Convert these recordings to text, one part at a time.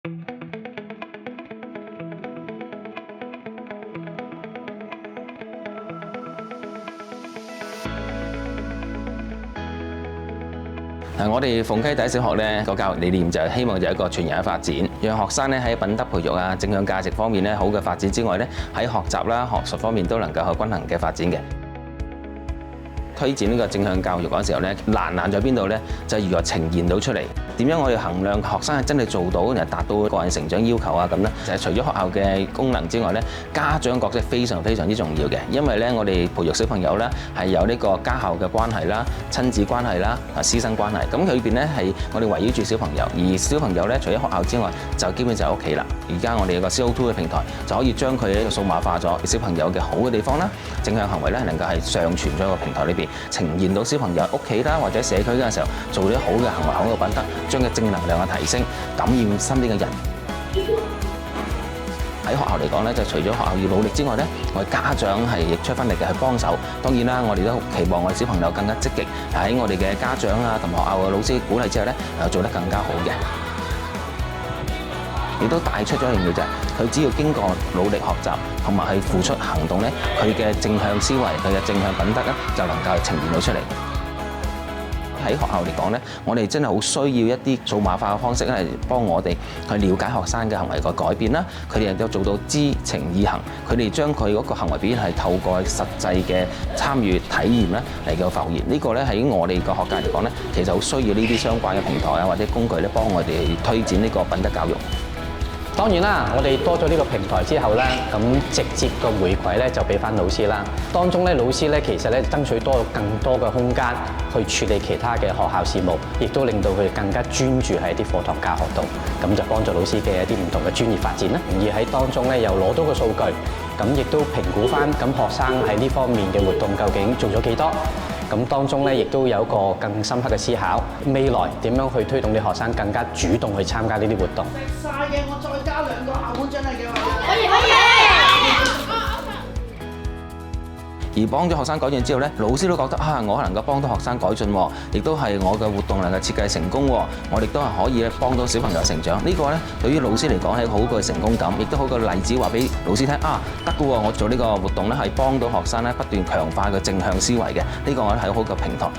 我哋鳳溪第一小學咧個教育理念就係希望有一個全人嘅發展，讓學生咧喺品德培育啊、正向價值方面咧好嘅發展之外咧，喺學習啦、學術方面都能夠去均衡嘅發展嘅。推展呢個正向教育嗰陣時候咧，難在邊度咧？就係如何呈現到出嚟。點樣我哋衡量學生係真係做到，又達到個人成長要求啊咁咧？就係除咗學校嘅功能之外咧，家長角色非常之重要嘅。因為咧，我哋培育小朋友咧係有呢個家校嘅關係啦、親子關係啦、師生關係。咁佢裏邊咧係我哋圍繞住小朋友，而小朋友咧除咗學校之外，就基本就係屋企啦。而家我哋有個 CO2 嘅平台，就可以將佢一個數碼化咗小朋友嘅好嘅地方啦，正向行為咧能夠係上傳咗個平台裏邊，呈現到小朋友屋企啦或者社區嗰陣時候做咗好嘅行為、好嘅品德，將嘅正能量嘅提升，感染身邊嘅人。喺學校嚟講咧，就除咗學校要努力之外咧，我哋家長係亦出翻力嘅去幫手。當然啦，我哋都期望我哋小朋友更加積極，喺我哋嘅家長啊同學校嘅老師鼓勵之後咧，做得更加好嘅。亦都帶出咗一樣嘢就係，佢只要經過努力學習同埋去付出行動咧，佢嘅正向思維、佢嘅正向品德咧，就能夠呈現到出嚟。喺學校嚟講咧，我哋真係好需要一啲數碼化嘅方式咧，幫我哋去了解學生嘅行為個改變啦。佢哋能夠做到知情意行，佢哋將佢嗰個行為表現係透過實際嘅參與體驗咧嚟到浮現。呢個咧喺我哋個學界嚟講咧，其實好需要呢啲相關嘅平台啊或者工具咧，幫我哋推展呢個品德教育。當然啦，我哋多咗呢個平台之後咧，咁直接個回饋咧就俾翻老師啦。當中咧，老師咧其實咧爭取多更多嘅空間去處理其他嘅學校事務，亦都令到佢哋更加專注喺啲課堂教學度，咁就幫助老師嘅一啲唔同嘅專業發展啦。而喺當中咧又攞到個數據，咁亦都評估翻咁學生喺呢方面嘅活動究竟做咗幾多。咁當中咧，亦都有一個更深刻嘅思考，未來點樣去推動啲學生更加主動去參加呢啲活動。食晒嘅，我再加2個校本獎勵嘅話，可以。而幫咗學生改進之後咧，老師都覺得我能夠幫到學生改進，亦都係我嘅活動能夠設計成功，我哋都係可以咧幫到小朋友成長。呢個咧對於老師嚟講係一個好嘅成功感，亦都好嘅例子話俾老師聽得㗎喎！我做呢個活動咧係幫到學生咧不斷強化佢正向思維嘅，呢個我覺得係好嘅平台。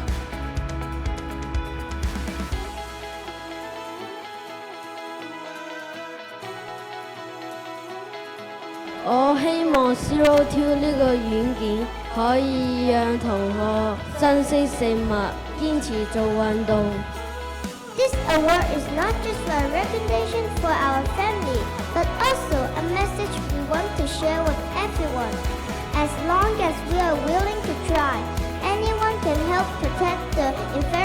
我希望 Zero2 呢個軟件可以讓同學珍惜食物，堅持做運動。This award is not just a recognition for our family, but also a message we want to share with everyone. As long as we are willing to try, anyone can help protect the environment.